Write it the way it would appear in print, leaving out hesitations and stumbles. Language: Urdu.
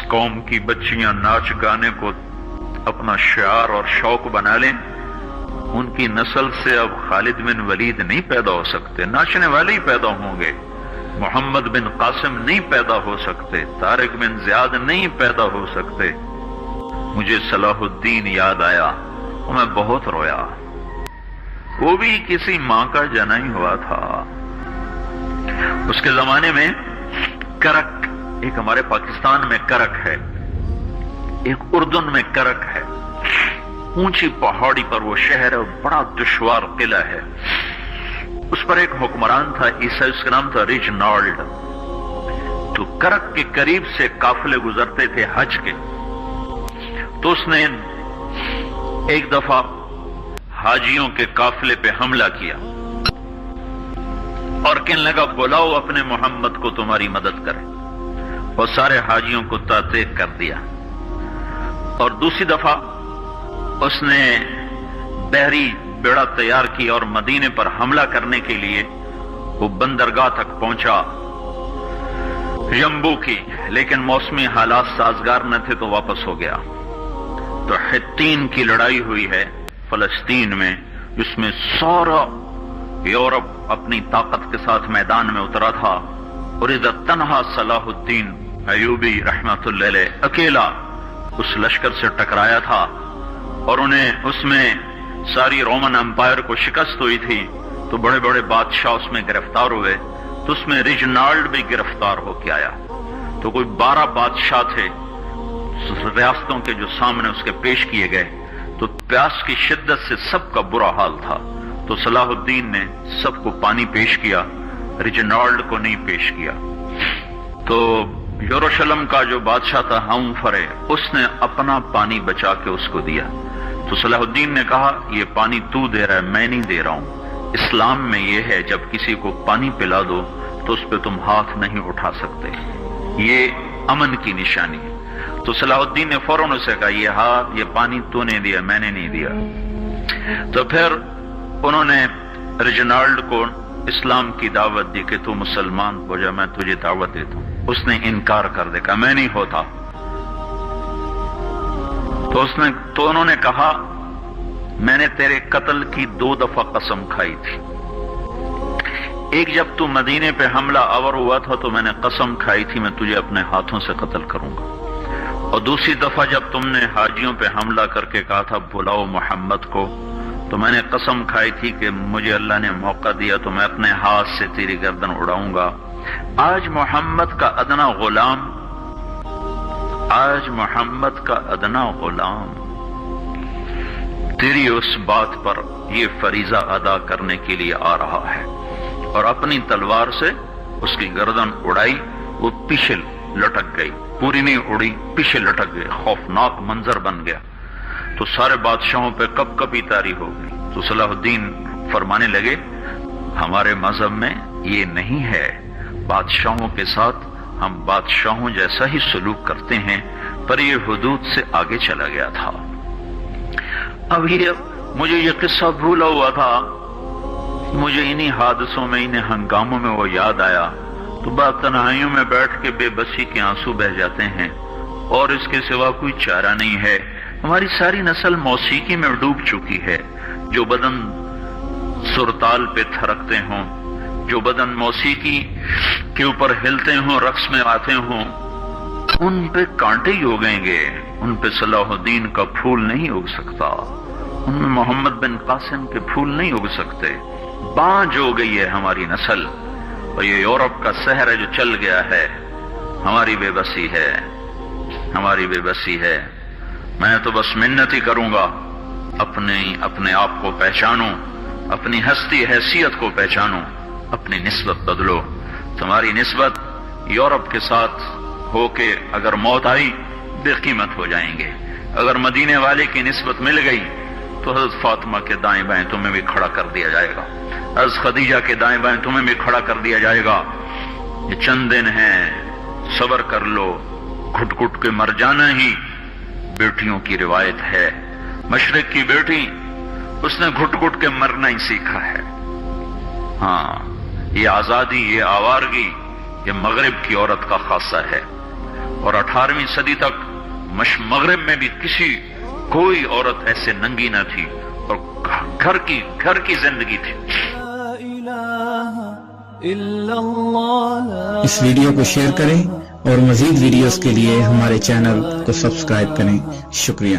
قوم کی بچیاں ناچ گانے کو اپنا شعار اور شوق بنا لیں، ان کی نسل سے اب خالد بن ولید نہیں پیدا ہو سکتے، ناچنے والے ہی پیدا ہوں گے، محمد بن قاسم نہیں پیدا ہو سکتے، طارق بن زیاد نہیں پیدا ہو سکتے۔ مجھے صلاح الدین یاد آیا اور میں بہت رویا۔ وہ بھی کسی ماں کا جنا ہی ہوا تھا۔ اس کے زمانے میں کرک، ایک ہمارے پاکستان میں کرک ہے، ایک اردن میں کرک ہے، اونچی پہاڑی پر وہ شہر ہے، بڑا دشوار قلعہ ہے۔ اس پر ایک حکمران تھا عیسائی، اس کا نام تھا ریجنالڈ۔ تو کرک کے قریب سے قافلے گزرتے تھے حج کے، تو اس نے ایک دفعہ حاجیوں کے قافلے پہ حملہ کیا اور کہنے لگا بلاؤ اپنے محمد کو تمہاری مدد کرے، اور سارے حاجیوں کو تعطیق کر دیا۔ اور دوسری دفعہ اس نے بحری بیڑا تیار کیا اور مدینے پر حملہ کرنے کے لیے وہ بندرگاہ تک پہنچا یمبو کی، لیکن موسمی حالات سازگار نہ تھے تو واپس ہو گیا۔ تو حطین کی لڑائی ہوئی ہے فلسطین میں، جس میں سارا یورپ اپنی طاقت کے ساتھ میدان میں اترا تھا، اور ادھر تنہا صلاح الدین ایوبی رحمت اللہ علیہ اکیلا اس لشکر سے ٹکرایا تھا، اور انہیں اس میں ساری رومن امپائر کو شکست ہوئی تھی، تو بڑے بڑے بادشاہ اس میں گرفتار ہوئے، تو اس میں ریجنالڈ بھی گرفتار ہو کے آیا۔ تو کوئی 12 بادشاہ تھے ریاستوں کے جو سامنے اس کے پیش کیے گئے، تو پیاس کی شدت سے سب کا برا حال تھا، تو صلاح الدین نے سب کو پانی پیش کیا، ریجنالڈ کو نہیں پیش کیا۔ تو یروشلم کا جو بادشاہ تھا ہمفرے، اس نے اپنا پانی بچا کے اس کو دیا۔ تو صلاح الدین نے کہا یہ پانی تو دے رہا ہے، میں نہیں دے رہا ہوں۔ اسلام میں یہ ہے جب کسی کو پانی پلا دو تو اس پہ تم ہاتھ نہیں اٹھا سکتے، یہ امن کی نشانی ہے۔ تو صلاح الدین نے فوراً اسے کہا یہ پانی تو نے دیا، میں نے نہیں دیا۔ تو پھر انہوں نے ریجنالڈ کو اسلام کی دعوت دی کہ تو مسلمان ہو جا، میں تجھے دعوت دیتا ہوں۔ اس نے انکار کر دیا، کہا میں نہیں ہوتا۔ تو انہوں نے کہا میں نے تیرے قتل کی 2 دفعہ قسم کھائی تھی، ایک جب تو مدینے پہ حملہ آور ہوا تھا تو میں نے قسم کھائی تھی میں تجھے اپنے ہاتھوں سے قتل کروں گا، اور دوسری دفعہ جب تم نے حاجیوں پہ حملہ کر کے کہا تھا بلاؤ محمد کو، تو میں نے قسم کھائی تھی کہ مجھے اللہ نے موقع دیا تو میں اپنے ہاتھ سے تیری گردن اڑاؤں گا۔ آج محمد کا ادنا غلام تیری اس بات پر یہ فریضہ ادا کرنے کے لیے آ رہا ہے، اور اپنی تلوار سے اس کی گردن اڑائی، وہ پیچھے لٹک گئی، پوری نہیں اڑی، پیچھے لٹک گئی، خوفناک منظر بن گیا۔ تو سارے بادشاہوں پہ کپ کپی طاری ہو گئی۔ تو صلاح الدین فرمانے لگے ہمارے مذہب میں یہ نہیں ہے، بادشاہوں کے ساتھ ہم بادشاہوں جیسا ہی سلوک کرتے ہیں، پر یہ حدود سے آگے چلا گیا تھا۔ اب مجھے یہ قصہ بھولا ہوا تھا، مجھے انہی حادثوں میں، انہی ہنگاموں میں وہ یاد آیا، تو بعد تنہائیوں میں بیٹھ کے بے بسی کے آنسو بہہ جاتے ہیں، اور اس کے سوا کوئی چارہ نہیں ہے۔ ہماری ساری نسل موسیقی میں ڈوب چکی ہے، جو بدن سرتال پہ تھرکتے ہوں، جو بدن موسیقی کے اوپر ہلتے ہوں، رقص میں آتے ہوں، ان پہ کانٹے ہی اگیں گے، ان پہ صلاح الدین کا پھول نہیں اگ سکتا، ان میں محمد بن قاسم کے پھول نہیں اگ سکتے۔ بانجھ ہو گئی ہے ہماری نسل، اور یہ یورپ کا سحر ہے جو چل گیا ہے، ہماری بے بسی ہے، ہماری بے بسی ہے۔ میں تو بس منت ہی کروں گا اپنے آپ کو پہچانو، اپنی ہستی حیثیت کو پہچانو، اپنی نسبت بدلو۔ تمہاری نسبت یورپ کے ساتھ ہو کے اگر موت آئی بے قیمت ہو جائیں گے، اگر مدینے والے کی نسبت مل گئی تو حضرت فاطمہ کے دائیں بائیں تمہیں بھی کھڑا کر دیا جائے گا، حضرت خدیجہ کے دائیں بائیں تمہیں بھی کھڑا کر دیا جائے گا۔ یہ چند دن ہیں، صبر کر لو، گھٹ گھٹ کے مر جانا ہی بیٹیوں کی روایت ہے۔ مشرق کی بیٹی، اس نے گھٹ گھٹ کے مرنا ہی سیکھا ہے۔ ہاں، یہ آزادی، یہ آوارگی، یہ مغرب کی عورت کا خاصہ ہے۔ اور 18ویں صدی تک مغرب میں بھی کوئی عورت ایسے ننگی نہ تھی، اور گھر کی زندگی تھی۔ اس ویڈیو کو شیئر کریں اور مزید ویڈیوز کے لیے ہمارے چینل کو سبسکرائب کریں۔ شکریہ۔